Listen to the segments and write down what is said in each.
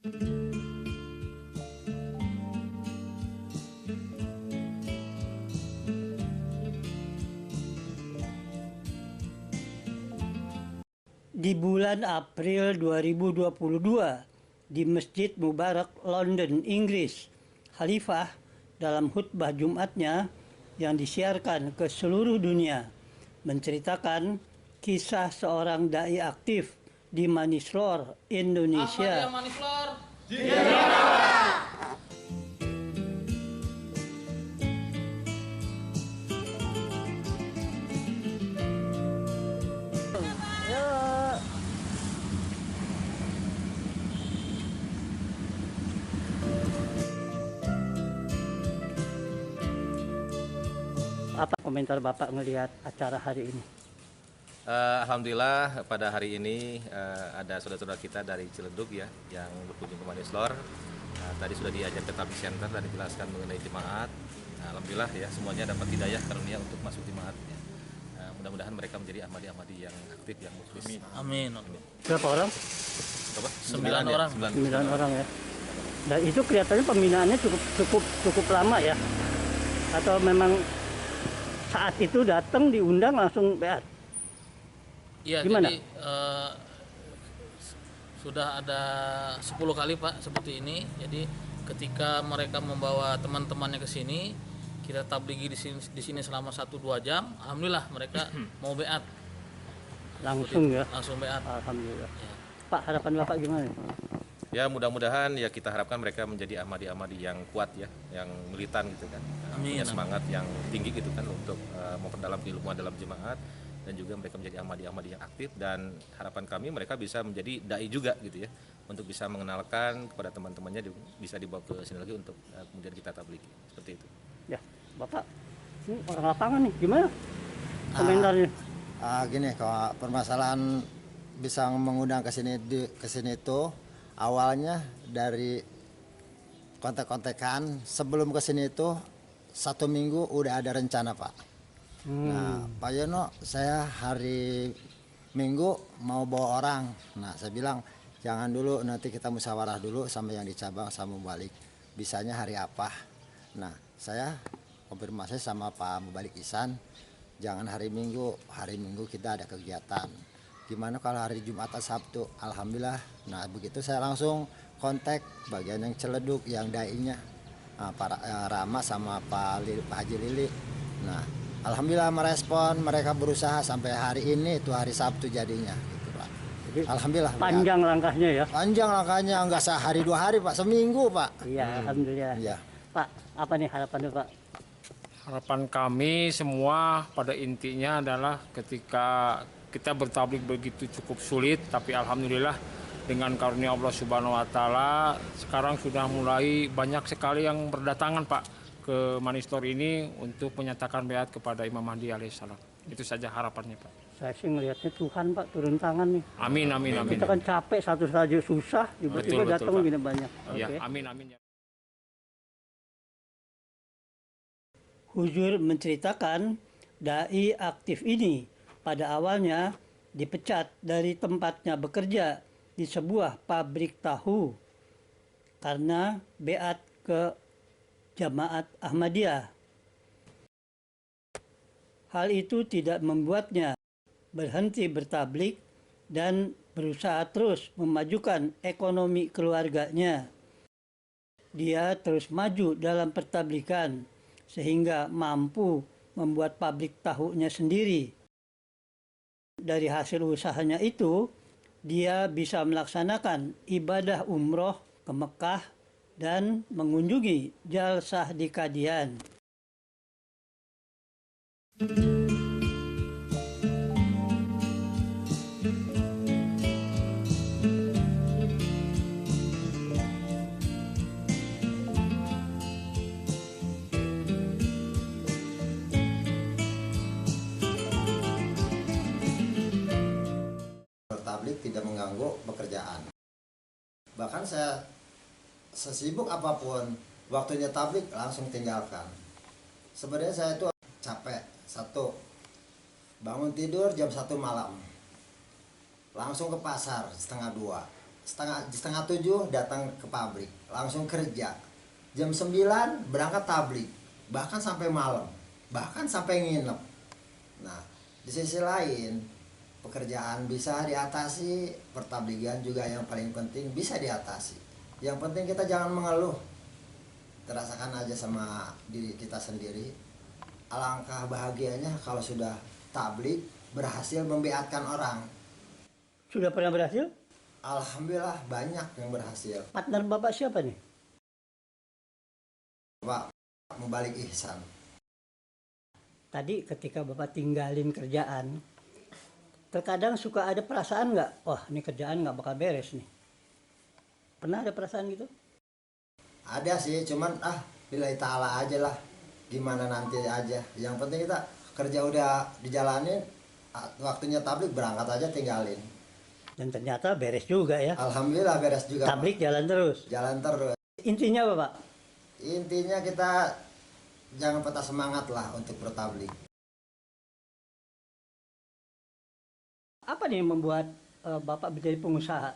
Di bulan April 2022 di Masjid Mubarak, London, Inggris, Khalifah dalam khutbah Jumatnya yang disiarkan ke seluruh dunia menceritakan kisah seorang dai aktif di Manislor, Indonesia. Apa komentar Bapak melihat acara hari ini? Alhamdulillah pada hari ini ada saudara-saudara kita dari Ciledug ya yang berkunjung ke Manislor. Tadi sudah diajak ke Tabligh Center dan dijelaskan mengenai jemaat. Alhamdulillah ya semuanya dapat hidayah karunia untuk masuk jemaat. Mudah-mudahan mereka menjadi ahmadi-ahmadi yang aktif, yang mukhlis. Amin. Berapa orang? Coba? 9 orang. 9 orang ya. Dan itu kelihatannya pembinaannya cukup lama ya. Atau memang saat itu datang diundang langsung beat? Iya, gimana? jadi sudah ada 10 kali Pak seperti ini. Jadi ketika mereka membawa teman-temannya ke sini, kita tablighi di sini selama 1-2 jam. Alhamdulillah mereka mau beat. Langsung ya? Langsung beat. Alhamdulillah. Ya. Pak, harapan Bapak gimana? Ya mudah-mudahan ya kita harapkan mereka menjadi ahmadi-ahmadi yang kuat ya, yang militan gitu kan. Amin. Punya semangat yang tinggi gitu kan untuk memperdalam keilmuan dalam jemaat, dan juga mereka menjadi ahmadi-ahmadi yang aktif, dan harapan kami mereka bisa menjadi dai juga gitu ya, untuk bisa mengenalkan kepada teman-temannya, bisa dibawa ke sini lagi untuk kemudian kita tablighi seperti itu. Ya, Bapak, ini orang lapangan nih, gimana komentarnya? Gini, kalau permasalahan bisa mengundang ke sini itu awalnya dari kontek-kontekan. Sebelum ke sini itu 1 minggu udah ada rencana Pak. Nah Pak Yono, saya hari Minggu mau bawa orang. Nah saya bilang jangan dulu, nanti kita musyawarah dulu sama yang di cabang sama Mubalik, bisanya hari apa. Nah saya konfirmasi sama Pak Mubalik Ihsan, jangan hari Minggu kita ada kegiatan. Gimana kalau hari Jumat atau Sabtu? Alhamdulillah. Nah begitu saya langsung kontak bagian yang Ciledug, yang dai-nya, Pak Rama sama Pak Haji Lili. Nah alhamdulillah merespon, mereka berusaha sampai hari ini, itu hari Sabtu jadinya gitu Pak. Jadi, alhamdulillah. Panjang langkahnya ya? Panjang langkahnya, enggak sehari 2 hari Pak, seminggu Pak. Iya, alhamdulillah. Iya. Pak, apa nih harapannya Pak? Harapan kami semua pada intinya adalah ketika kita bertabligh begitu cukup sulit, tapi alhamdulillah dengan karunia Allah Subhanahu wa taala sekarang sudah mulai banyak sekali yang berdatangan Pak ke Manislor ini untuk menyatakan baiat kepada Imam Mahdi alaihissalam. Itu saja harapannya Pak. Saya sih ngelihatnya Tuhan Pak turun tangan nih. Amin, amin, amin. Kita kan capek satu saja susah, tiba-tiba datang begini banyak. Ya, Oke. amin, amin. Huzur menceritakan dai aktif ini pada awalnya dipecat dari tempatnya bekerja di sebuah pabrik tahu karena beat ke Jamaat Ahmadiyah. Hal itu tidak membuatnya berhenti bertabligh dan berusaha terus memajukan ekonomi keluarganya. Dia terus maju dalam pertabligan sehingga mampu membuat pabrik tahunya sendiri. Dari hasil usahanya itu, dia bisa melaksanakan ibadah umroh ke Mekah dan mengunjungi jalsah di Qadian. Bertabligh tidak mengganggu pekerjaan. Bahkan saya sesibuk apapun, waktunya tabligh langsung tinggalkan. Sebenarnya saya itu capek. 1, bangun tidur jam 1 malam, langsung ke pasar 1:30. setengah 7 datang ke pabrik, langsung kerja. Jam 9 berangkat tablik, bahkan sampai malam, bahkan sampai nginep. Nah, di sisi lain pekerjaan bisa diatasi, pertabligan juga yang paling penting bisa diatasi. Yang penting kita jangan mengeluh, terasakan aja sama diri kita sendiri. Alangkah bahagianya kalau sudah tablik berhasil membeatkan orang. Sudah pernah berhasil? Alhamdulillah banyak yang berhasil. Partner Bapak siapa nih? Pak Mubalik Ihsan. Tadi ketika Bapak tinggalin kerjaan, terkadang suka ada perasaan nggak? Wah, ini kerjaan nggak bakal beres nih. Pernah ada perasaan gitu? Ada sih, cuman billahi ta'ala aja lah. Gimana nanti aja. Yang penting kita kerja udah dijalanin, waktunya tablik berangkat aja tinggalin. Dan ternyata beres juga ya. Alhamdulillah beres juga. Tablik jalan terus. Jalan terus. Intinya apa, Pak? Intinya kita jangan patah semangat lah untuk bertablik. Apa nih yang membuat Bapak menjadi pengusaha?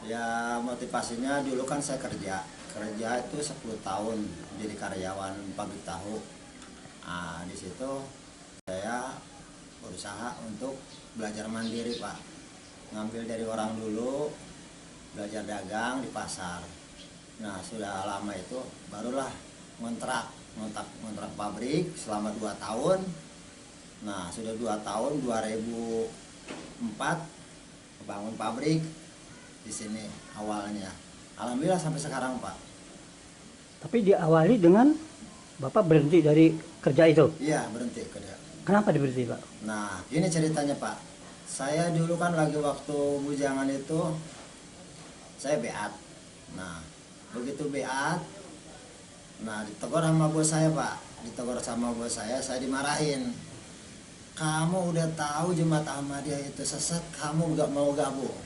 Ya motivasinya dulu kan saya kerja itu 10 tahun jadi karyawan pabrik tahu. Nah, di situ saya berusaha untuk belajar mandiri, Pak. Ngambil dari orang dulu, belajar dagang di pasar. Nah, sudah lama itu barulah ngontrak pabrik selama 2 tahun. Nah, sudah 2 tahun 2004 bangun pabrik di sini awalnya. Alhamdulillah sampai sekarang, Pak. Tapi diawali dengan Bapak berhenti dari kerja itu. Iya, berhenti kerja. Kenapa diberhenti, Pak? Nah, ini ceritanya, Pak. Saya dulu kan lagi waktu bujangan itu saya beat. Nah, begitu beat, nah ditegur sama bos saya, Pak. Ditegur sama bos saya dimarahin. Kamu udah tahu Jemaat Ahmadiyah itu sesat, kamu nggak mau gabung.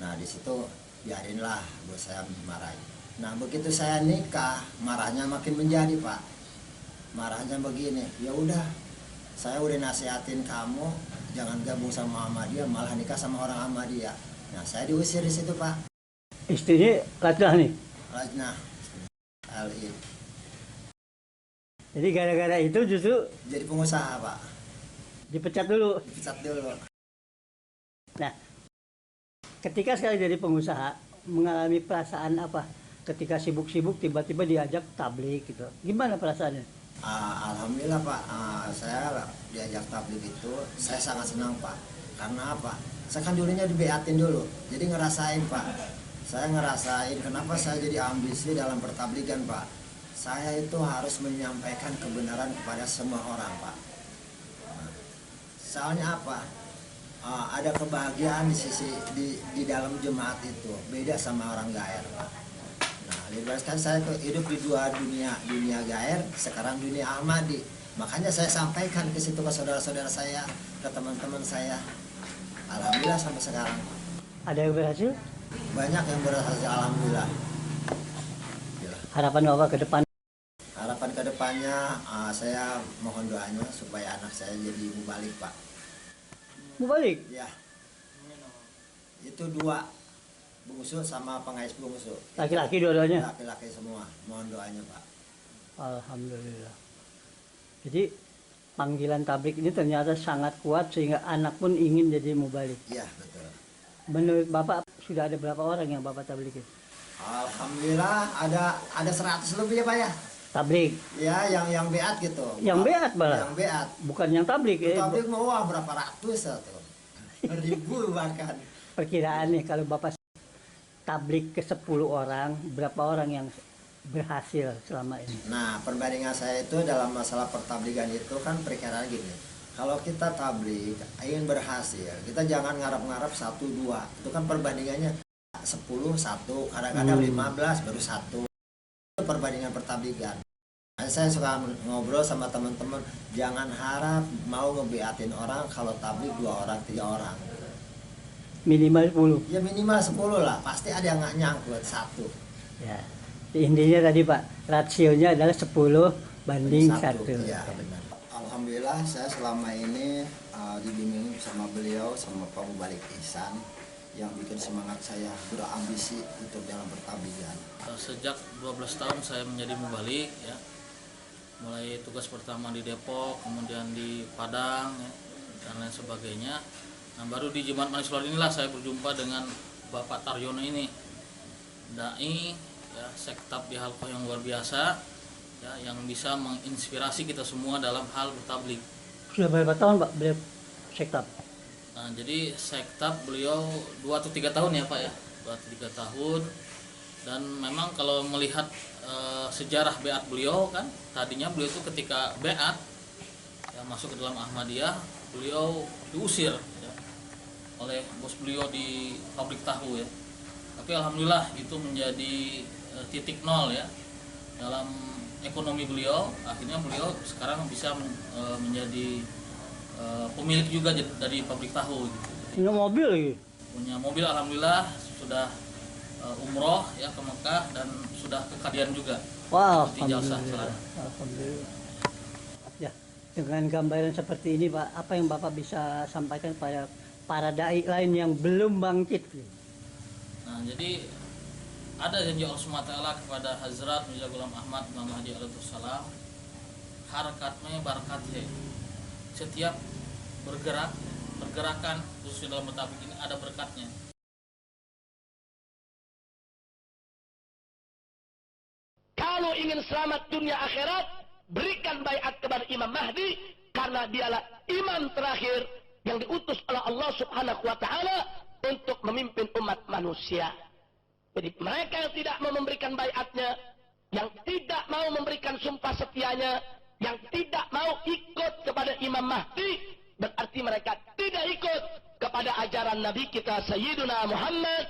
Nah, di situ biarinlah bos saya dimarahin. Nah, begitu saya nikah, marahnya makin menjadi, Pak. Marahnya begini, ya udah, saya udah nasihatin kamu jangan gabung sama Ahmadiyah, malah nikah sama orang Ahmadiyah. Nah, saya diusir di situ, Pak. Istrinya Lajnah nih. Lajnah LI. Jadi gara-gara itu justru Jadi pengusaha, Pak. dipecat dulu. Dipecat dulu. Nah, ketika sekali jadi pengusaha, mengalami perasaan apa? Ketika sibuk-sibuk tiba-tiba diajak tablik gitu. Gimana perasaannya? Alhamdulillah, Pak. Saya diajak tablik itu, saya sangat senang, Pak. Karena apa? Saya kan dulunya dibeatin dulu. Jadi ngerasain, Pak. Saya ngerasain kenapa saya jadi ambisi dalam pertabligan, Pak. Saya itu harus menyampaikan kebenaran kepada semua orang, Pak. Soalnya apa? Ada kebahagiaan di dalam jemaat itu, beda sama orang gaer, Pak. Nah, dibebaskan saya hidup di dua dunia gaer, sekarang dunia Ahmadi. Makanya saya sampaikan ke situ ke saudara-saudara saya, ke teman-teman saya. Alhamdulillah sampai sekarang. Ada yang berhasil? Banyak yang berhasil, alhamdulillah. Harapan Bapak ke depan? Harapan kedepannya, saya mohon doanya supaya anak saya jadi mubalik, Pak. Mubalik? Ya, itu 2 bungsu sama pengais bungsu. Laki-laki dua-duanya? Laki-laki semua, mohon doanya, Pak. Alhamdulillah. Jadi panggilan tablik ini ternyata sangat kuat sehingga anak pun ingin jadi mubalik. Iya, betul. Menurut Bapak sudah ada berapa orang yang Bapak tablikin? Alhamdulillah ada 100 lebih ya, Pak ya. Tablik? Ya, yang beat gitu. Yang beat malah? Yang beat. Bukan yang tablik? Tablik mau berapa ratus atau ribu bahkan. Perkiraan nih kalau Bapak tablik ke 10 orang, berapa orang yang berhasil selama ini? Nah, perbandingan saya itu dalam masalah pertabligan itu kan perkiraan gini. Kalau kita tablik ingin berhasil, kita jangan ngarap-ngarap 1, 2. Itu kan perbandingannya 10, 1, kadang-kadang 15 baru 1. Itu perbandingan pertabligan. Saya suka ngobrol sama teman-teman, jangan harap mau ngebeatin orang kalau tablik 2 orang, 3 orang. Minimal 10? Ya minimal 10 lah, pasti ada yang nggak nyangkut 1. Ya. Intinya tadi Pak, rasionya adalah 10 banding 1. Iya, benar. Alhamdulillah saya selama ini dibimbing sama beliau, sama Pak Mubalik Ihsan. yang bikin semangat saya berambisi untuk dalam pertabligan. Sejak 12 tahun saya menjadi mubalik ya. Mulai tugas pertama di Depok, kemudian di Padang ya, dan lain sebagainya. Nah, baru di Jemaat Manis Lor inilah saya berjumpa dengan Bapak Taryono ini, dai ya, sektab di Halqah yang luar biasa ya, yang bisa menginspirasi kita semua dalam hal bertablik. Sudah berapa tahun Pak beliau sektab? Nah, jadi sektab beliau 2 atau 3 tahun ya Pak ya, 2 atau 3 tahun. Dan memang kalau melihat sejarah beat beliau kan, tadinya beliau itu ketika beat ya, masuk ke dalam Ahmadiyah, beliau diusir ya, oleh bos beliau di pabrik tahu ya. Tapi alhamdulillah itu menjadi titik nol ya dalam ekonomi beliau. Akhirnya beliau sekarang bisa menjadi pemilik juga dari pabrik tahu gitu. Punya mobil lagi? Punya mobil, alhamdulillah sudah umroh ya ke Mekah dan sudah ke Kadian juga. Wow, Jasa. Alhamdulillah. Ya, dengan gambaran seperti ini Pak, apa yang Bapak bisa sampaikan pada para dai lain yang belum bangkit? Nah, jadi ada janji Allah SWT kepada Hazrat Mirza Ghulam Ahmad Imam Mahdi alaihissalam, harakatnya barakatnya. Setiap pergerakan khususnya dalam bertablik ini ada berkatnya. Kalau ingin selamat dunia akhirat, berikan baiat kepada Imam Mahdi, karena dialah imam terakhir yang diutus oleh Allah Subhanahu wa Ta'ala untuk memimpin umat manusia. Jadi mereka yang tidak mau memberikan baiatnya, yang tidak mau memberikan sumpah setianya, yang tidak mau ikut kepada Imam Mahdi, berarti mereka tidak ikut kepada ajaran Nabi kita Sayyiduna Muhammad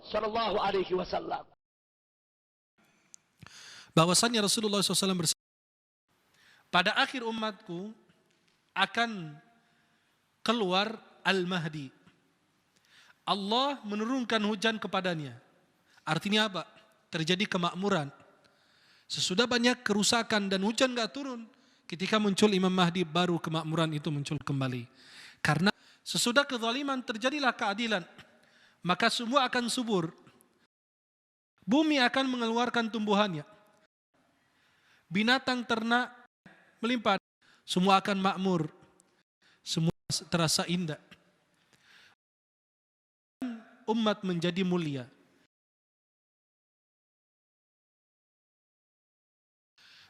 Sallallahu Alaihi Wasallam. Bahwasannya Rasulullah SAW bersabda, pada akhir umatku akan keluar Al-Mahdi. Allah menurunkan hujan kepadanya. Artinya apa? Terjadi kemakmuran. Sesudah banyak kerusakan dan hujan gak turun, ketika muncul Imam Mahdi baru kemakmuran itu muncul kembali. Karena sesudah kezaliman terjadilah keadilan, maka semua akan subur. Bumi akan mengeluarkan tumbuhannya. Binatang ternak melimpah, semua akan makmur, semua terasa indah. Umat menjadi mulia.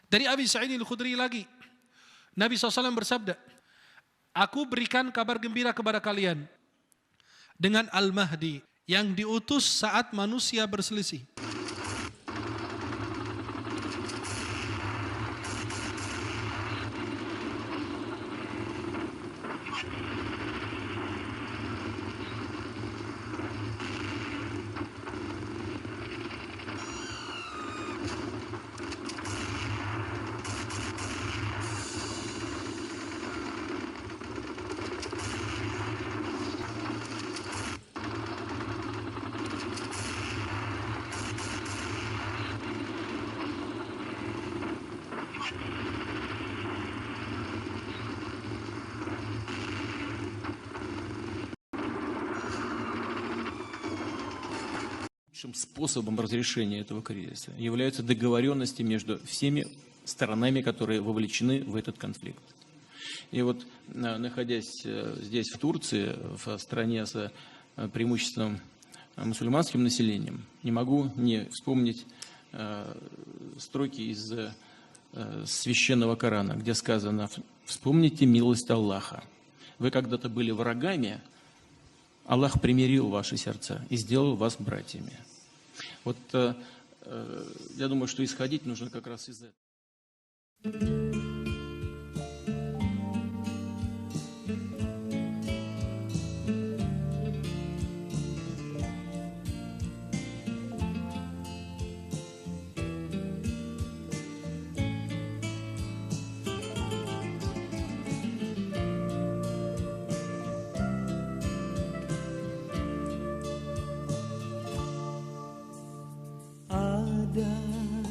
Dari Abi Sa'id Al-Khudri lagi, Nabi SAW bersabda, aku berikan kabar gembira kepada kalian dengan Al-Mahdi yang diutus saat manusia berselisih. Лучшим способом разрешения этого кризиса являются договоренности между всеми сторонами, которые вовлечены в этот конфликт. И вот, находясь здесь, в Турции, в стране с преимущественным мусульманским населением, не могу не вспомнить строки из священного Корана, где сказано: «Вспомните милость Аллаха. Вы когда-то были врагами, Аллах примирил ваши сердца и сделал вас братьями». Вот я думаю, что исходить нужно как раз из этого.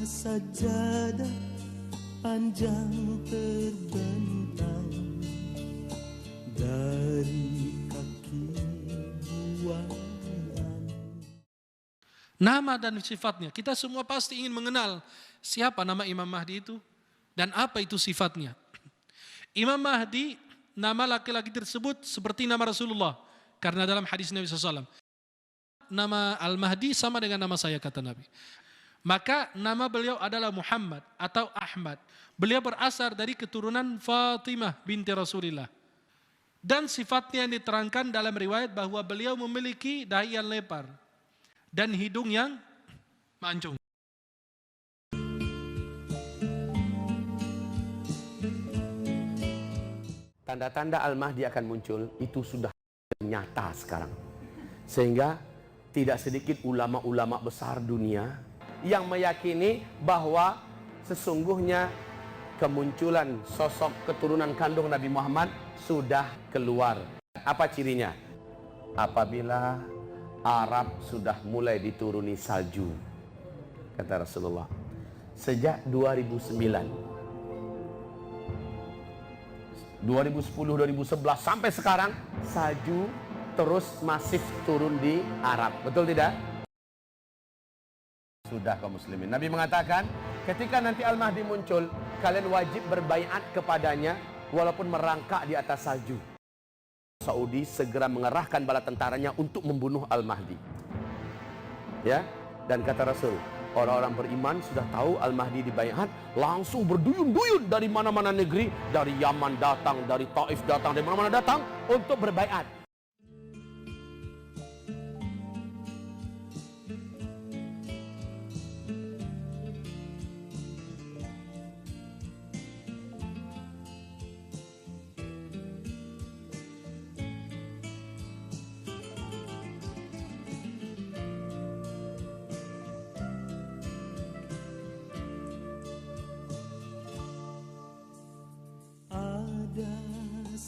Sajadah panjang terbentang dari kaki buah Nama dan sifatnya. Kita semua pasti ingin mengenal siapa nama Imam Mahdi itu dan apa itu sifatnya. Imam Mahdi, nama laki-laki tersebut seperti nama Rasulullah. Karena dalam hadis Nabi SAW, nama Al-Mahdi sama dengan nama saya, kata Nabi. Maka nama beliau adalah Muhammad atau Ahmad. Beliau berasal dari keturunan Fatimah binti Rasulullah. Dan sifatnya yang diterangkan dalam riwayat bahwa beliau memiliki dahi yang lebar dan hidung yang mancung. Tanda-tanda Al-Mahdi akan muncul itu sudah nyata sekarang. Sehingga tidak sedikit ulama-ulama besar dunia yang meyakini bahwa sesungguhnya kemunculan sosok keturunan kandung Nabi Muhammad sudah keluar. Apa cirinya? Apabila Arab sudah mulai dituruni salju, kata Rasulullah. Sejak 2009, 2010, 2011 sampai sekarang salju terus masif turun di Arab. Betul tidak? Sudah kaum muslimin. Nabi mengatakan, ketika nanti Al-Mahdi muncul, kalian wajib berbaiat kepadanya walaupun merangkak di atas salju. Saudi segera mengerahkan bala tentaranya untuk membunuh Al-Mahdi. Ya, dan kata Rasul, orang-orang beriman sudah tahu Al-Mahdi dibaiat, langsung berduyun-duyun dari mana-mana negeri, dari Yaman datang, dari Taif datang, dari mana-mana datang untuk berbaiat.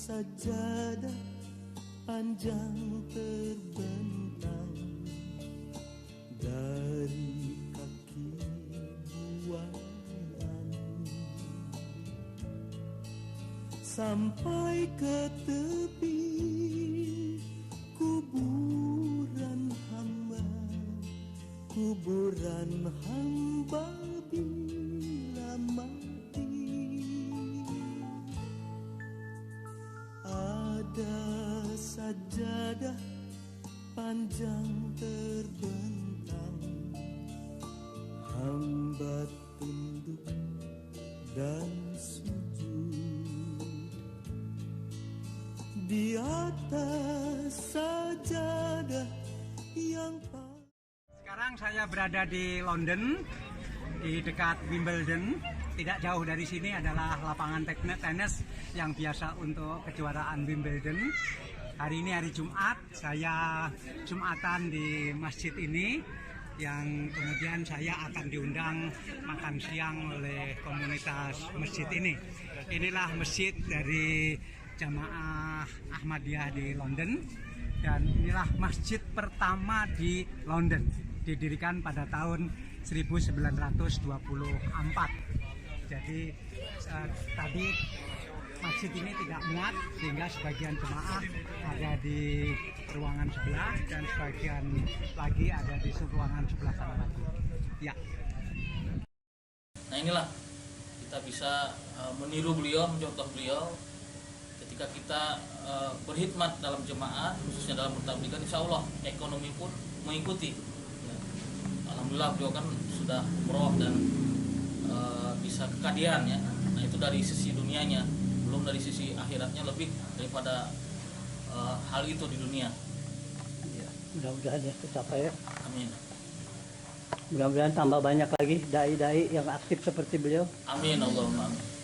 Sajadah panjang terbentang dari kaki buayan sampai ke tepi kuburan hamba bila mati. Ada sajadah panjang terbentang, hamba tunduk dan sujud di atas sajadah yang Sekarang saya berada di London, di dekat Wimbledon. Tidak jauh dari sini adalah lapangan tenis yang biasa untuk kejuaraan Wimbledon. Hari ini hari Jumat, saya Jumatan di masjid ini, yang kemudian saya akan diundang makan siang oleh komunitas masjid ini. Inilah masjid dari Jamaah Ahmadiyah di London, dan inilah masjid pertama di London, didirikan pada tahun 1924. Jadi tadi masjid ini tidak muat sehingga sebagian jemaah ada di ruangan sebelah dan sebagian lagi ada di ruangan sebelah sana lagi. Ya. Nah inilah kita bisa meniru beliau, mencontoh beliau ketika kita berkhidmat dalam jemaah, khususnya dalam bertabligan, insya Allah ekonomi pun mengikuti. Ya. Alhamdulillah beliau kan sudah umroh dan bisa kekadian ya. Nah itu dari sisi dunianya, belum dari sisi akhiratnya lebih daripada hal itu di dunia. Ya, mudah-mudahan ya tercapai ya. Amin. Mudah-mudahan tambah banyak lagi dai-dai yang aktif seperti beliau. Amin Allahumma amin.